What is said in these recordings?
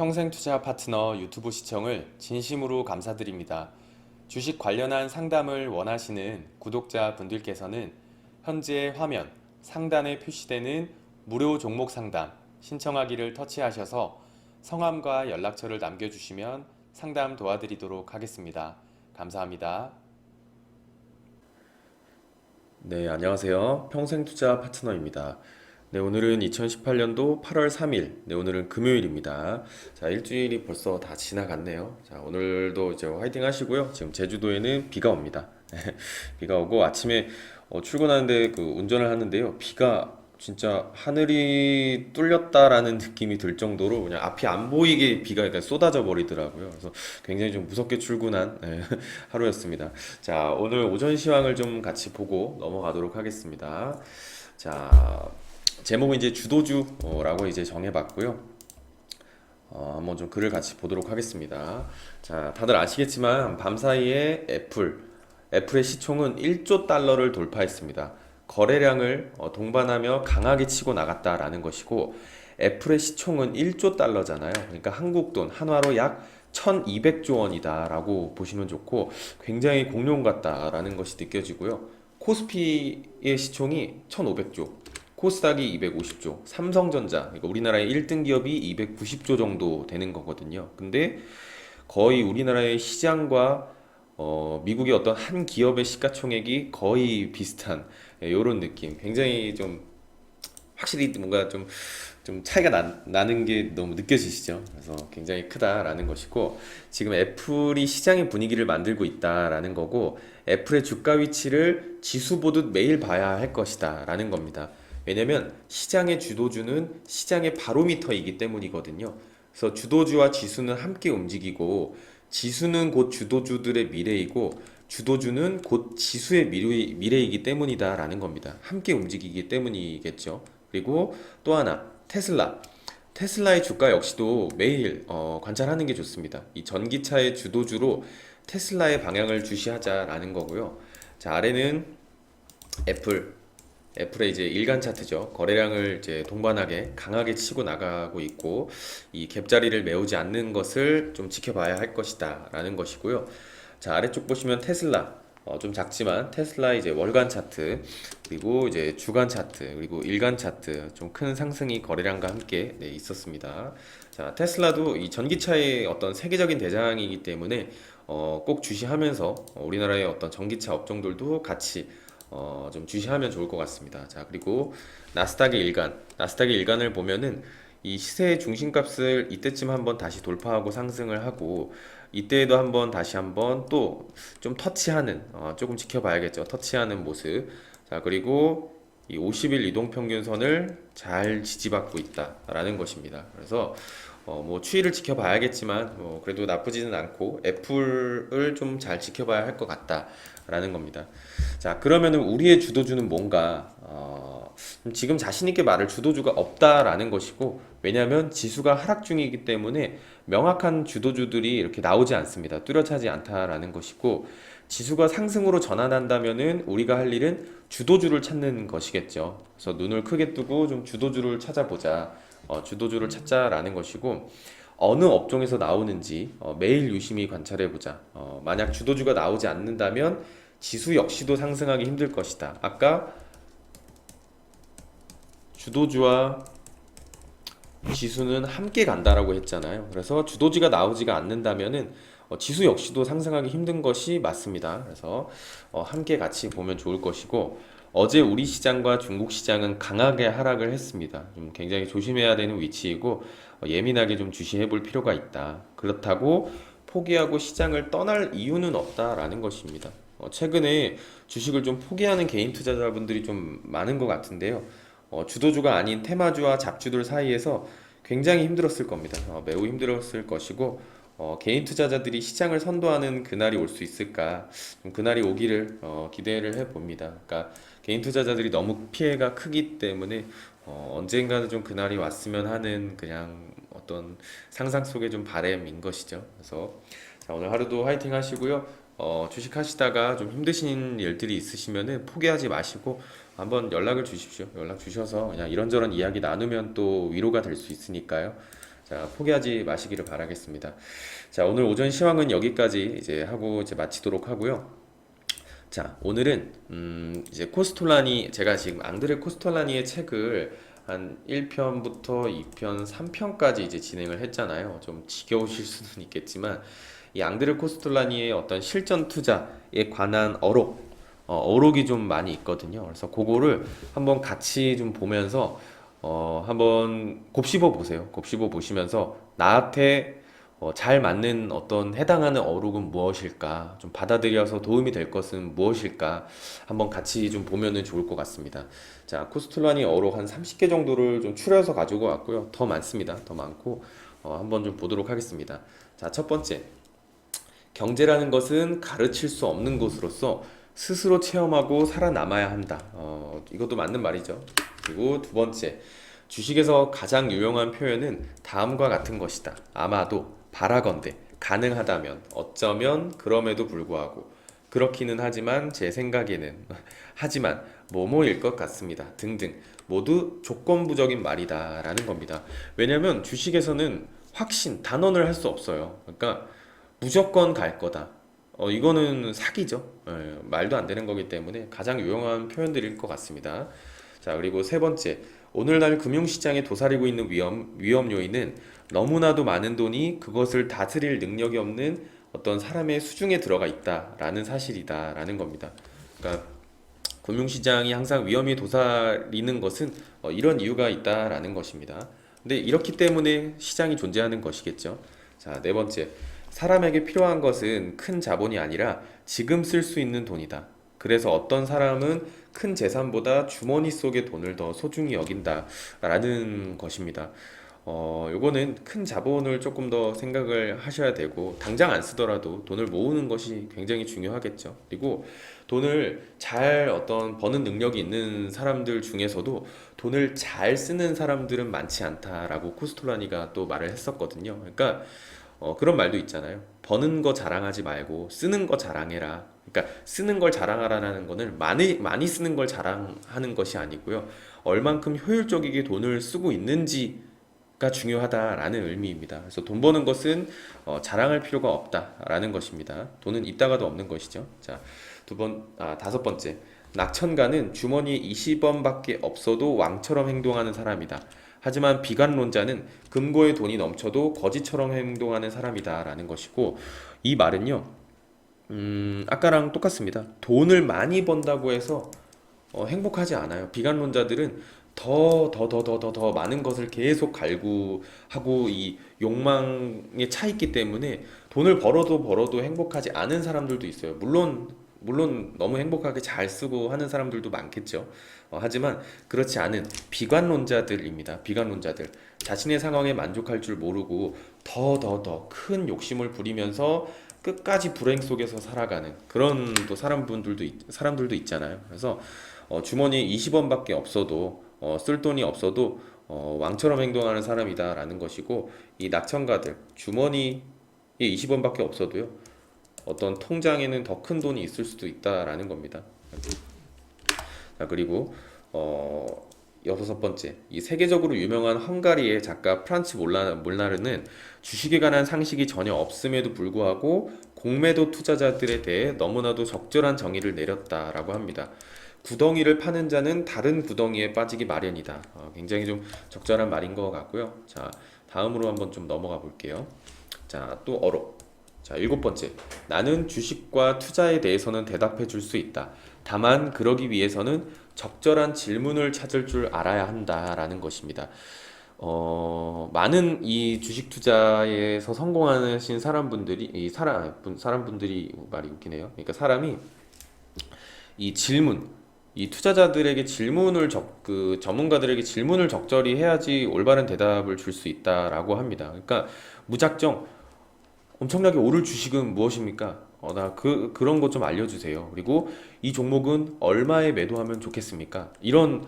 평생투자 파트너 유튜브 시청을 진심으로 감사드립니다. 주식 관련한 상담을 원하시는 구독자 분들께서는 현재 화면 상단에 표시되는 무료 종목 상담 신청하기를 터치하셔서 성함과 연락처를 남겨주시면 상담 도와드리도록 하겠습니다. 감사합니다. 네, 안녕하세요. 평생투자 파트너입니다. 네, 오늘은 2018년도 8월 3일. 네, 오늘은 금요일입니다. 자, 일주일이 벌써 다 지나갔네요. 자, 오늘도 이제 화이팅 하시고요. 지금 제주도에는 비가 옵니다. 비가 오고 아침에 출근하는데 운전을 하는데요. 비가 진짜 하늘이 뚫렸다라는 느낌이 들 정도로 그냥 앞이 안 보이게 비가 약간 쏟아져 버리더라고요. 그래서 굉장히 좀 무섭게 출근한 하루였습니다. 자, 오늘 오전 시황을 좀 같이 보고 넘어가도록 하겠습니다. 자, 제목은 이제 주도주라고 이제 정해봤고요. 한번 좀 글을 같이 보도록 하겠습니다. 자, 다들 아시겠지만 밤사이에 애플의 시총은 1조 달러를 돌파했습니다. 거래량을 동반하며 강하게 치고 나갔다라는 것이고, 애플의 시총은 1조 달러잖아요. 그러니까 한국 돈 한화로 약 1200조 원이다라고 보시면 좋고, 굉장히 공룡 같다라는 것이 느껴지고요. 코스피의 시총이 1500조, 코스닥이 250조, 삼성전자, 그러니까 우리나라의 1등 기업이 290조 정도 되는 거거든요. 근데 거의 우리나라의 시장과 미국의 어떤 한 기업의 시가총액이 거의 비슷한 이런 느낌. 굉장히 좀 확실히 뭔가 좀 차이가 나는 게 너무 느껴지시죠? 그래서 굉장히 크다라는 것이고, 지금 애플이 시장의 분위기를 만들고 있다라는 거고, 애플의 주가 위치를 지수 보듯 매일 봐야 할 것이다라는 겁니다. 왜냐면 시장의 주도주는 시장의 바로미터이기 때문이거든요. 그래서 주도주와 지수는 함께 움직이고, 지수는 곧 주도주들의 미래이고, 주도주는 곧 지수의 미래이기 때문이다라는 겁니다. 함께 움직이기 때문이겠죠. 그리고 또 하나, 테슬라의 주가 역시도 매일 관찰하는 게 좋습니다. 이 전기차의 주도주로 테슬라의 방향을 주시하자라는 거고요. 자, 아래는 애플, 애플의 이제 일간 차트죠. 거래량을 이제 동반하게 강하게 치고 나가고 있고, 이 갭자리를 메우지 않는 것을 좀 지켜봐야 할 것이다라는 것이고요. 자, 아래쪽 보시면 테슬라, 좀 작지만 테슬라 이제 월간 차트, 그리고 이제 주간 차트, 그리고 일간 차트 좀 큰 상승이 거래량과 함께 있었습니다. 자, 테슬라도 이 전기차의 어떤 세계적인 대장이기 때문에 꼭 주시하면서 우리나라의 어떤 전기차 업종들도 같이 좀 주시하면 좋을 것 같습니다. 자, 그리고 나스닥의 일간을 보면은 이 시세의 중심값을 이때쯤 한번 다시 돌파하고 상승을 하고, 이때에도 한번 다시 한번 또 좀 터치하는, 조금 지켜봐야겠죠. 터치하는 모습. 자, 그리고 이 50일 이동평균선을 잘 지지받고 있다라는 것입니다. 그래서 뭐 추이를 지켜봐야겠지만 그래도 나쁘지는 않고 애플을 좀 잘 지켜봐야 할 것 같다라는 겁니다. 자, 그러면은 우리의 주도주는 뭔가? 지금 자신 있게 말할 주도주가 없다라는 것이고, 왜냐하면 지수가 하락 중이기 때문에 명확한 주도주들이 이렇게 나오지 않습니다. 뚜렷하지 않다라는 것이고, 지수가 상승으로 전환한다면은 우리가 할 일은 주도주를 찾는 것이겠죠. 그래서 눈을 크게 뜨고 좀 주도주를 찾아보자. 주도주를 찾자라는 것이고, 어느 업종에서 나오는지 매일 유심히 관찰해보자. 만약 주도주가 나오지 않는다면 지수 역시도 상승하기 힘들 것이다. 아까 주도주와 지수는 함께 간다라고 했잖아요. 그래서 주도주가 나오지가 않는다면은 지수 역시도 상승하기 힘든 것이 맞습니다. 그래서 함께 같이 보면 좋을 것이고, 어제 우리 시장과 중국 시장은 강하게 하락을 했습니다. 좀 굉장히 조심해야 되는 위치이고, 예민하게 좀 주시해 볼 필요가 있다. 그렇다고 포기하고 시장을 떠날 이유는 없다라는 것입니다. 최근에 주식을 좀 포기하는 개인 투자자분들이 좀 많은 것 같은데요. 주도주가 아닌 테마주와 잡주들 사이에서 굉장히 힘들었을 겁니다. 매우 힘들었을 것이고, 개인 투자자들이 시장을 선도하는 그날이 올 수 있을까? 좀 그날이 오기를 기대를 해봅니다. 그러니까 개인 투자자들이 너무 피해가 크기 때문에 언젠가는 좀 그날이 왔으면 하는 그냥 어떤 상상 속의 좀 바람인 것이죠. 그래서 자, 오늘 하루도 화이팅 하시고요. 주식 하시다가 좀 힘드신 일들이 있으시면은 포기하지 마시고 한번 연락을 주십시오. 연락 주셔서 그냥 이런저런 이야기 나누면 또 위로가 될 수 있으니까요. 자, 포기하지 마시기를 바라겠습니다. 자, 오늘 오전 시황은 여기까지 이제 하고 이제 마치도록 하고요. 자, 오늘은 이제 코스톨라니 제가 지금 앙드레 코스톨라니의 책을 한 1편부터 2편, 3편까지 이제 진행을 했잖아요. 좀 지겨우실 수는 있겠지만 이 앙드레 코스톨라니의 어떤 실전 투자에 관한 어록이 좀 많이 있거든요. 그래서 그거를 한번 같이 좀 보면서 한번 곱씹어 보세요. 곱씹어 보시면서 나한테 잘 맞는 어떤 해당하는 어록은 무엇일까? 좀 받아들여서 도움이 될 것은 무엇일까? 한번 같이 좀 보면은 좋을 것 같습니다. 자, 코스툴라니 어록 한 30개 정도를 좀 추려서 가지고 왔고요. 더 많습니다. 더 많고, 한번 좀 보도록 하겠습니다. 자, 첫 번째. 경제라는 것은 가르칠 수 없는 것으로서 스스로 체험하고 살아남아야 한다. 이것도 맞는 말이죠. 그리고 두 번째. 주식에서 가장 유용한 표현은 다음과 같은 것이다. 아마도, 바라건대, 가능하다면, 어쩌면, 그럼에도 불구하고, 그렇기는 하지만 제 생각에는, 하지만, 뭐뭐일 것 같습니다. 등등. 모두 조건부적인 말이다. 라는 겁니다. 왜냐면 주식에서는 확신, 단언을 할 수 없어요. 그러니까 무조건 갈 거다. 이거는 사기죠. 말도 안 되는 거기 때문에 가장 유용한 표현들일 것 같습니다. 자, 그리고 세 번째. 오늘날 금융시장에 도사리고 있는 위험 요인은 너무나도 많은 돈이 그것을 다스릴 능력이 없는 어떤 사람의 수중에 들어가 있다라는 사실이다라는 겁니다. 그러니까 금융시장이 항상 위험이 도사리는 것은 이런 이유가 있다라는 것입니다. 근데 이렇기 때문에 시장이 존재하는 것이겠죠. 자, 네 번째. 사람에게 필요한 것은 큰 자본이 아니라 지금 쓸 수 있는 돈이다. 그래서 어떤 사람은 큰 재산보다 주머니 속의 돈을 더 소중히 여긴다라는 것입니다. 요거는 큰 자본을 조금 더 생각을 하셔야 되고, 당장 안 쓰더라도 돈을 모으는 것이 굉장히 중요하겠죠. 그리고 돈을 잘 어떤 버는 능력이 있는 사람들 중에서도 돈을 잘 쓰는 사람들은 많지 않다라고 코스톨라니가 또 말을 했었거든요. 그러니까 그런 말도 있잖아요. 버는 거 자랑하지 말고 쓰는 거 자랑해라. 그러니까 쓰는 걸 자랑하라는 거는 많이 쓰는 걸 자랑하는 것이 아니고요. 얼만큼 효율적이게 돈을 쓰고 있는지가 중요하다라는 의미입니다. 그래서 돈 버는 것은 자랑할 필요가 없다라는 것입니다. 돈은 있다가도 없는 것이죠. 자, 다섯 번째. 낙천가는 주머니에 20원밖에 없어도 왕처럼 행동하는 사람이다. 하지만 비관론자는 금고에 돈이 넘쳐도 거지처럼 행동하는 사람이다라는 것이고, 이 말은요, 아까랑 똑같습니다. 돈을 많이 번다고 해서 행복하지 않아요. 비관론자들은 더 많은 것을 계속 갈구하고 이 욕망에 차 있기 때문에 돈을 벌어도 행복하지 않은 사람들도 있어요. 물론 너무 행복하게 잘 쓰고 하는 사람들도 많겠죠. 하지만 그렇지 않은 비관론자들입니다. 비관론자들. 자신의 상황에 만족할 줄 모르고 더 큰 욕심을 부리면서 끝까지 불행 속에서 살아가는 그런 또 사람들도 있잖아요. 그래서 주머니에 20원밖에 없어도 쓸 돈이 없어도 왕처럼 행동하는 사람이다라는 것이고, 이 낙천가들 주머니에 20원밖에 없어도요. 어떤 통장에는 더 큰 돈이 있을 수도 있다라는 겁니다. 자, 그리고 여섯 번째, 이 세계적으로 유명한 헝가리의 작가 프란츠 몰나르는 주식에 관한 상식이 전혀 없음에도 불구하고 공매도 투자자들에 대해 너무나도 적절한 정의를 내렸다라고 합니다. 구덩이를 파는 자는 다른 구덩이에 빠지기 마련이다. 굉장히 좀 적절한 말인 것 같고요. 자, 다음으로 한번 좀 넘어가 볼게요. 자, 또 자, 일곱 번째. 나는 주식과 투자에 대해서는 대답해 줄 수 있다. 다만 그러기 위해서는 적절한 질문을 찾을 줄 알아야 한다라는 것입니다. 많은 이 주식 투자에서 성공하신 사람분들이 말이 웃기네요. 그러니까 사람이 이 질문, 이 투자자들에게 전문가들에게 질문을 적절히 해야지 올바른 대답을 줄 수 있다라고 합니다. 그러니까 무작정 엄청나게 오를 주식은 무엇입니까? 그런 것 좀 알려주세요. 그리고 이 종목은 얼마에 매도하면 좋겠습니까? 이런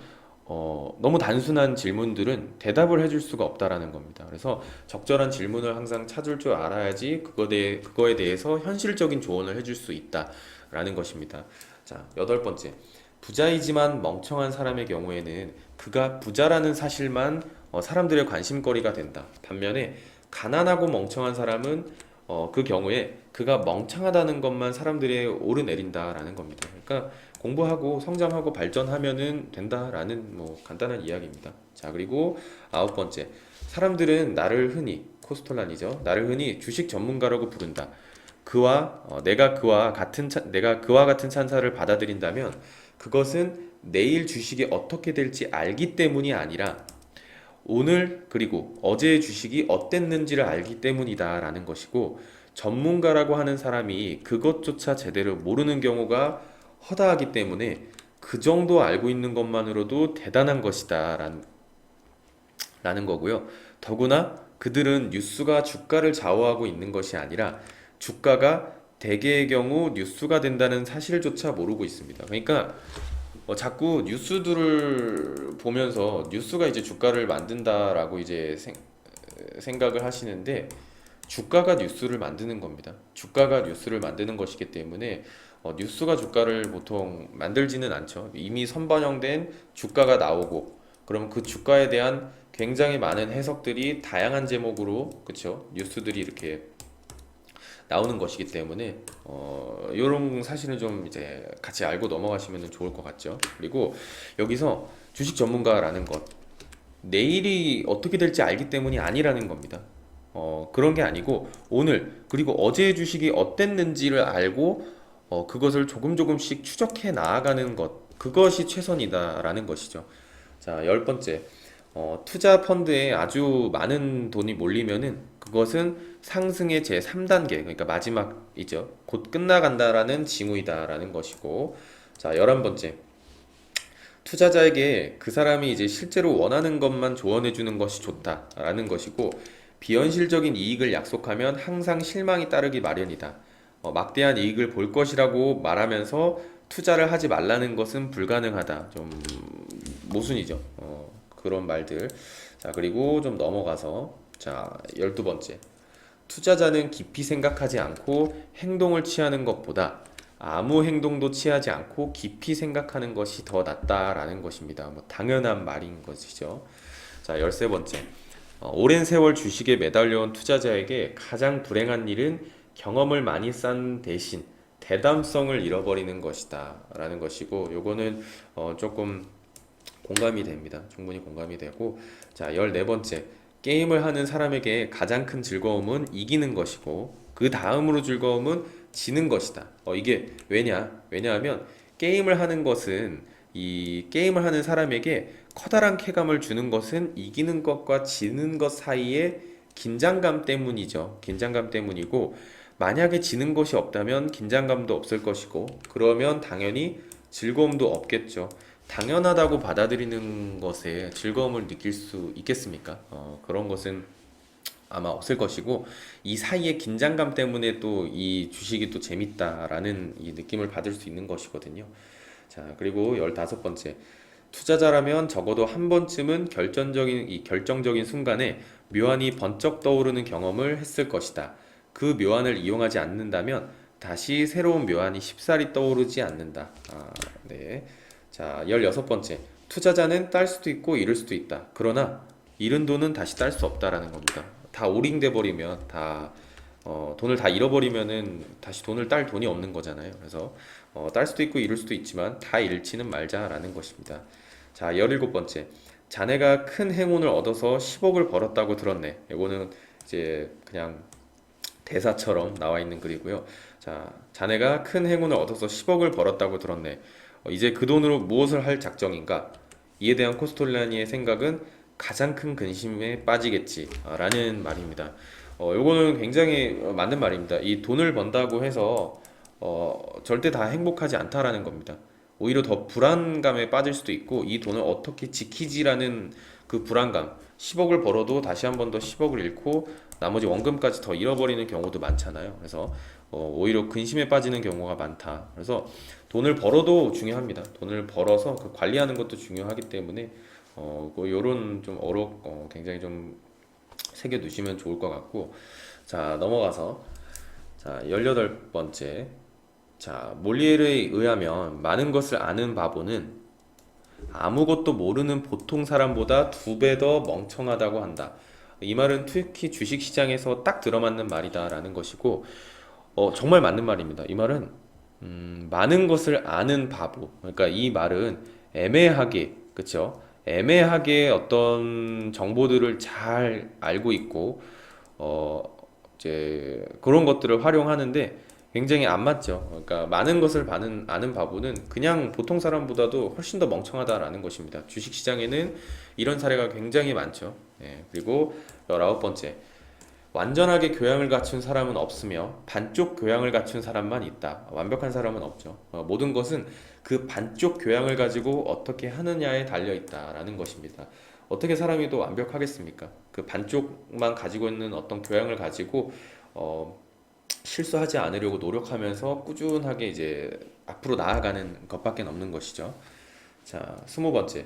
너무 단순한 질문들은 대답을 해줄 수가 없다라는 겁니다. 그래서 적절한 질문을 항상 찾을 줄 알아야지 그거에 대해서 현실적인 조언을 해줄 수 있다. 라는 것입니다. 자, 여덟 번째. 부자이지만 멍청한 사람의 경우에는 그가 부자라는 사실만 사람들의 관심거리가 된다. 반면에 가난하고 멍청한 사람은 그 경우에 그가 멍청하다는 것만 사람들이 오르내린다라는 겁니다. 그러니까 공부하고 성장하고 발전하면은 된다라는 뭐 간단한 이야기입니다. 자, 그리고 아홉 번째. 사람들은 나를 흔히 코스톨란이죠. 나를 흔히 주식 전문가라고 부른다. 내가 그와 같은 찬사를 받아들인다면 그것은 내일 주식이 어떻게 될지 알기 때문이 아니라 오늘 그리고 어제의 주식이 어땠는지를 알기 때문이다라는 것이고, 전문가라고 하는 사람이 그것조차 제대로 모르는 경우가 허다하기 때문에 그 정도 알고 있는 것만으로도 대단한 것이다 라는 거고요. 더구나 그들은 뉴스가 주가를 좌우하고 있는 것이 아니라 주가가 대개의 경우 뉴스가 된다는 사실조차 모르고 있습니다. 그러니까 자꾸 뉴스들을 보면서 뉴스가 이제 주가를 만든다라고 이제 생각을 하시는데, 주가가 뉴스를 만드는 겁니다. 주가가 뉴스를 만드는 것이기 때문에 뉴스가 주가를 보통 만들지는 않죠. 이미 선반영된 주가가 나오고 그럼 그 주가에 대한 굉장히 많은 해석들이 다양한 제목으로 그쵸 뉴스들이 이렇게 나오는 것이기 때문에 이런 사실은 좀 이제 같이 알고 넘어가시면 좋을 것 같죠. 그리고 여기서 주식 전문가라는 것, 내일이 어떻게 될지 알기 때문이 아니라는 겁니다. 그런 게 아니고 오늘 그리고 어제의 주식이 어땠는지를 알고 그것을 조금 조금씩 추적해 나아가는 것, 그것이 최선이다라는 것이죠. 자, 열 번째. 투자 펀드에 아주 많은 돈이 몰리면은 그것은 상승의 제 3단계, 그러니까 마지막이죠. 곧 끝나간다라는 징후이다라는 것이고, 자, 11번째. 투자자에게 그 사람이 이제 실제로 원하는 것만 조언해 주는 것이 좋다라는 것이고, 비현실적인 이익을 약속하면 항상 실망이 따르기 마련이다. 막대한 이익을 볼 것이라고 말하면서 투자를 하지 말라는 것은 불가능하다. 좀 모순이죠. 그런 말들. 자, 그리고 좀 넘어가서 자, 12번째. 투자자는 깊이 생각하지 않고 행동을 취하는 것보다 아무 행동도 취하지 않고 깊이 생각하는 것이 더 낫다라는 것입니다. 뭐 당연한 말인 것이죠. 자, 13번째. 오랜 세월 주식에 매달려온 투자자에게 가장 불행한 일은 경험을 많이 쌓은 대신 대담성을 잃어버리는 것이다 라는 것이고, 요거는 조금 공감이 됩니다. 충분히 공감이 되고, 자, 14번째. 게임을 하는 사람에게 가장 큰 즐거움은 이기는 것이고 그 다음으로 즐거움은 지는 것이다. 이게 왜냐하면 게임을 하는 것은 이 게임을 하는 사람에게 커다란 쾌감을 주는 것은 이기는 것과 지는 것 사이의 긴장감 때문이죠. 긴장감 때문이고, 만약에 지는 것이 없다면 긴장감도 없을 것이고 그러면 당연히 즐거움도 없겠죠. 당연하다고 받아들이는 것에 즐거움을 느낄 수 있겠습니까? 그런 것은 아마 없을 것이고, 이 사이의 긴장감 때문에 또 이 주식이 또 재밌다라는 이 느낌을 받을 수 있는 것이거든요. 자, 그리고 15번째. 투자자라면 적어도 한 번쯤은 결정적인 순간에 묘안이 번쩍 떠오르는 경험을 했을 것이다. 그 묘안을 이용하지 않는다면 다시 새로운 묘안이 쉽사리 떠오르지 않는다. 네. 자, 16번째. 투자자는 딸 수도 있고 잃을 수도 있다. 그러나 잃은 돈은 다시 딸 수 없다라는 겁니다. 다 오링돼 버리면 돈을 다 잃어버리면은 다시 돈을 딸 돈이 없는 거잖아요. 그래서 딸 수도 있고 잃을 수도 있지만 다 잃지는 말자라는 것입니다. 자, 17번째. 자네가 큰 행운을 얻어서 10억을 벌었다고 들었네. 이거는 이제 그냥 대사처럼 나와 있는 글이고요. 자, 자네가 큰 행운을 얻어서 10억을 벌었다고 들었네. 이제 그 돈으로 무엇을 할 작정인가? 이에 대한 코스톨라니의 생각은 가장 큰 근심에 빠지겠지 라는 말입니다. 요거는 굉장히 맞는 말입니다. 이 돈을 번다고 해서 절대 다 행복하지 않다라는 겁니다. 오히려 더 불안감에 빠질 수도 있고, 이 돈을 어떻게 지키지라는 그 불안감, 10억을 벌어도 다시 한 번 더 10억을 잃고 나머지 원금까지 더 잃어버리는 경우도 많잖아요. 그래서 오히려 근심에 빠지는 경우가 많다. 그래서 돈을 벌어도 중요합니다. 돈을 벌어서 그 관리하는 것도 중요하기 때문에 요런 좀 굉장히 좀 새겨 두시면 좋을 것 같고, 자, 넘어가서 자, 18번째. 자, 몰리에르에 의하면 많은 것을 아는 바보는 아무것도 모르는 보통 사람보다 2배 더 멍청하다고 한다. 이 말은 특히 주식시장에서 딱 들어맞는 말이다라는 것이고, 정말 맞는 말입니다. 이 말은 많은 것을 아는 바보. 그러니까 이 말은 애매하게, 그쵸? 애매하게 어떤 정보들을 잘 알고 있고, 어, 이제 그런 것들을 활용하는데 굉장히 안 맞죠. 그러니까 많은 것을 아는 바보는 그냥 보통 사람보다도 훨씬 더 멍청하다라는 것입니다. 주식 시장에는 이런 사례가 굉장히 많죠. 예, 그리고 19번째. 완전하게 교양을 갖춘 사람은 없으며 반쪽 교양을 갖춘 사람만 있다. 완벽한 사람은 없죠. 모든 것은 그 반쪽 교양을 가지고 어떻게 하느냐에 달려 있다라는 것입니다. 어떻게 사람이 또 완벽하겠습니까? 그 반쪽만 가지고 있는 어떤 교양을 가지고 어, 실수하지 않으려고 노력하면서 꾸준하게 이제 앞으로 나아가는 것밖에 없는 것이죠. 자, 20번째.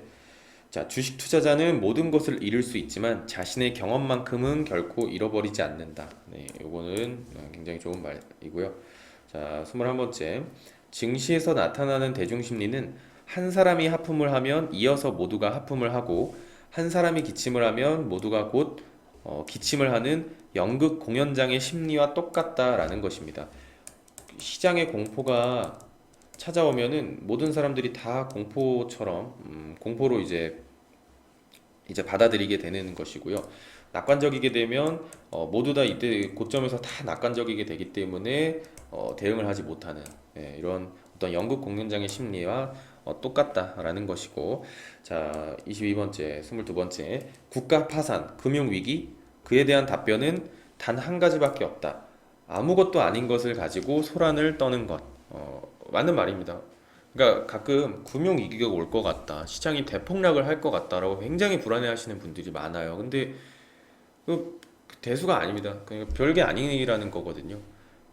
자, 주식 투자자는 모든 것을 잃을 수 있지만 자신의 경험만큼은 결코 잃어버리지 않는다. 네, 요거는 굉장히 좋은 말이고요. 자, 21번째. 증시에서 나타나는 대중심리는 한 사람이 하품을 하면 이어서 모두가 하품을 하고 한 사람이 기침을 하면 모두가 곧 기침을 하는 연극 공연장의 심리와 똑같다라는 것입니다. 시장의 공포가 찾아오면은 모든 사람들이 다 공포처럼 공포로 이제 받아들이게 되는 것이고요. 낙관적이게 되면 모두 다 이때 고점에서 다 낙관적이게 되기 때문에 대응을 하지 못하는 이런 어떤 연극 공연장의 심리와 똑같다라는 것이고, 자, 22번째, 22번째. 국가 파산, 금융 위기, 그에 대한 답변은 단 한 가지밖에 없다. 아무것도 아닌 것을 가지고 소란을 떠는 것. 맞는 말입니다. 그러니까 가끔 금융 위기가 올 것 같다, 시장이 대폭락을 할 것 같다라고 굉장히 불안해하시는 분들이 많아요. 근데 그 대수가 아닙니다. 그러니까 별게 아니라는 거거든요.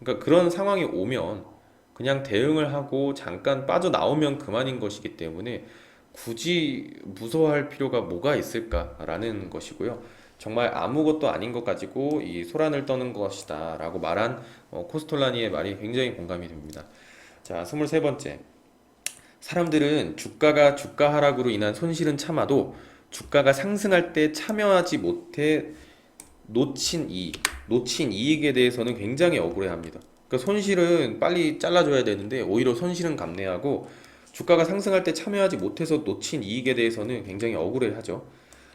그러니까 그런 상황이 오면 그냥 대응을 하고 잠깐 빠져나오면 그만인 것이기 때문에 굳이 무서워할 필요가 뭐가 있을까라는 것이고요. 정말 아무것도 아닌 것 가지고 이 소란을 떠는 것이다 라고 말한 코스톨라니의 말이 굉장히 공감이 됩니다. 자, 23번째. 사람들은 주가 하락으로 인한 손실은 참아도 주가가 상승할 때 참여하지 못해 놓친 이익에 대해서는 굉장히 억울해합니다. 그러니까 손실은 빨리 잘라줘야 되는데 오히려 손실은 감내하고 주가가 상승할 때 참여하지 못해서 놓친 이익에 대해서는 굉장히 억울해하죠.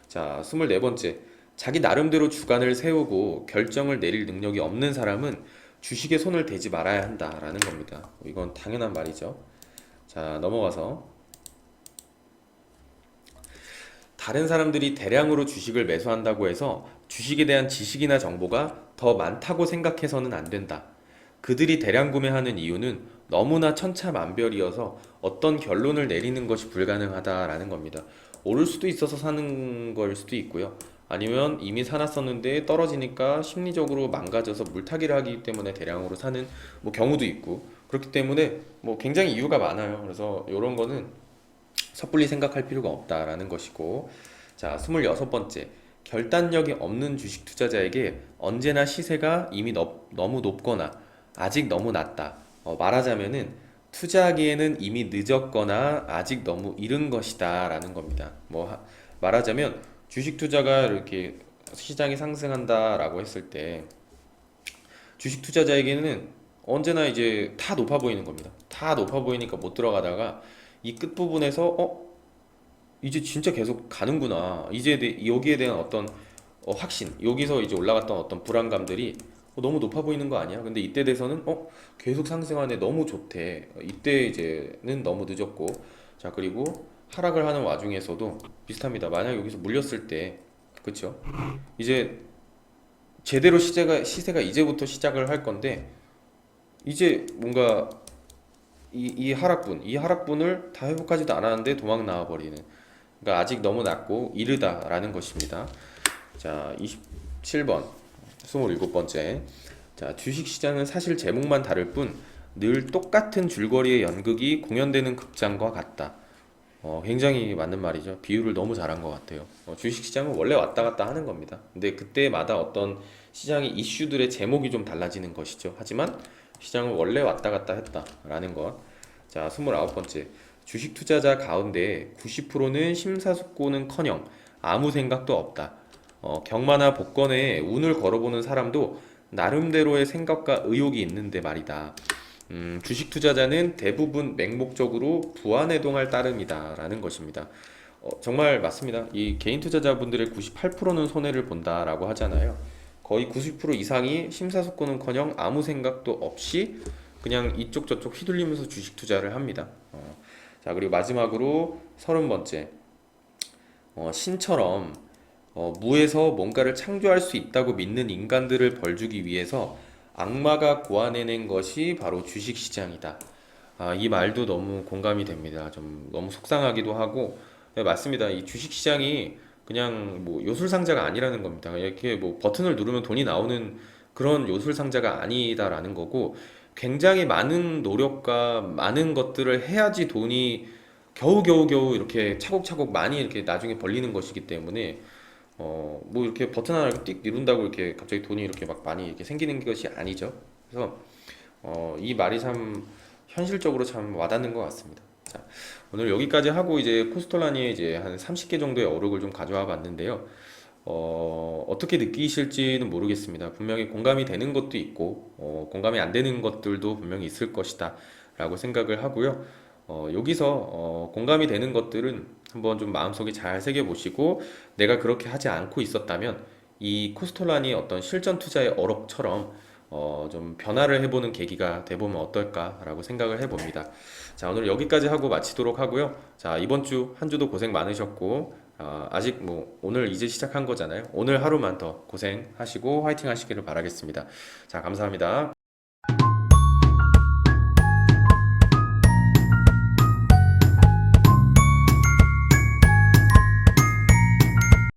자, 24번째. 자기 나름대로 주관을 세우고 결정을 내릴 능력이 없는 사람은 주식에 손을 대지 말아야 한다라는 겁니다. 이건 당연한 말이죠. 자, 넘어가서 다른 사람들이 대량으로 주식을 매수한다고 해서 주식에 대한 지식이나 정보가 더 많다고 생각해서는 안 된다. 그들이 대량 구매하는 이유는 너무나 천차만별이어서 어떤 결론을 내리는 것이 불가능하다라는 겁니다. 오를 수도 있어서 사는 걸 수도 있고요. 아니면 이미 사놨었는데 떨어지니까 심리적으로 망가져서 물타기를 하기 때문에 대량으로 사는 경우도 있고, 그렇기 때문에 굉장히 이유가 많아요. 그래서 이런 거는 섣불리 생각할 필요가 없다라는 것이고, 자, 26번째. 결단력이 없는 주식 투자자에게 언제나 시세가 이미 너무 높거나 아직 너무 낮다. 말하자면은 투자하기에는 이미 늦었거나 아직 너무 이른 것이다 라는 겁니다. 말하자면 주식 투자가 이렇게 시장이 상승한다라고 했을 때 주식 투자자에게는 언제나 이제 다 높아 보이는 겁니다. 다 높아 보이니까 못 들어가다가 이 끝부분에서 이제 진짜 계속 가는구나, 이제 여기에 대한 어떤 확신, 여기서 이제 올라갔던 어떤 불안감들이 너무 높아 보이는 거 아니야? 근데 이때 돼서는 계속 상승하네, 너무 좋대. 이때 이제는 너무 늦었고, 자, 그리고 하락을 하는 와중에서도 비슷합니다. 만약 여기서 물렸을 때, 그쵸? 이제 제대로 시세가 이제부터 시작을 할 건데, 이제 뭔가 이 하락분을 다 회복하지도 않았는데 도망 나와버리는, 그러니까 아직 너무 낮고 이르다라는 것입니다. 자, 27번, 27번째. 자, 주식시장은 사실 제목만 다를 뿐 늘 똑같은 줄거리의 연극이 공연되는 극장과 같다. 굉장히 맞는 말이죠. 비유를 너무 잘한 것 같아요. 주식시장은 원래 왔다 갔다 하는 겁니다. 근데 그때마다 어떤 시장의 이슈들의 제목이 좀 달라지는 것이죠. 하지만 시장은 원래 왔다 갔다 했다라는 것. 자, 29번째. 주식 투자자 가운데 90%는 심사숙고는커녕 아무 생각도 없다. 경마나 복권에 운을 걸어보는 사람도 나름대로의 생각과 의욕이 있는데 말이다. 주식 투자자는 대부분 맹목적으로 부안해동할 따름이다라는 것입니다. 정말 맞습니다. 이 개인 투자자분들의 98%는 손해를 본다라고 하잖아요. 거의 90% 이상이 심사숙고는커녕 아무 생각도 없이 그냥 이쪽 저쪽 휘둘리면서 주식 투자를 합니다. 자, 그리고 마지막으로 30번째. 신처럼 무에서 뭔가를 창조할 수 있다고 믿는 인간들을 벌주기 위해서 악마가 고안해낸 것이 바로 주식시장이다. 이 말도 너무 공감이 됩니다. 좀 너무 속상하기도 하고, 네, 맞습니다. 이 주식시장이 그냥 뭐 요술상자가 아니라는 겁니다. 이렇게 뭐 버튼을 누르면 돈이 나오는 그런 요술상자가 아니다라는 거고, 굉장히 많은 노력과 많은 것들을 해야지 돈이 겨우겨우겨우 이렇게 차곡차곡 많이 이렇게 나중에 벌리는 것이기 때문에 뭐 이렇게 버튼 하나 이렇게 띡 누른다고 이렇게 갑자기 돈이 이렇게 막 많이 이렇게 생기는 것이 아니죠. 그래서 이 말이 참 현실적으로 참 와닿는 것 같습니다. 자, 오늘 여기까지 하고 이제 코스톨라니에 이제 한 30개 정도의 어록을 좀 가져와 봤는데요. 어떻게 느끼실지는 모르겠습니다. 분명히 공감이 되는 것도 있고, 공감이 안 되는 것들도 분명히 있을 것이다 라고 생각을 하고요. 여기서 공감이 되는 것들은 한번 좀 마음속에 잘 새겨보시고, 내가 그렇게 하지 않고 있었다면 이 코스톨라니의 어떤 실전 투자의 어록처럼 좀 변화를 해보는 계기가 돼보면 어떨까라고 생각을 해봅니다. 자, 오늘 여기까지 하고 마치도록 하고요. 자, 이번 주 한 주도 고생 많으셨고, 아직 뭐 오늘 이제 시작한 거잖아요. 오늘 하루만 더 고생하시고 화이팅 하시기를 바라겠습니다. 자, 감사합니다.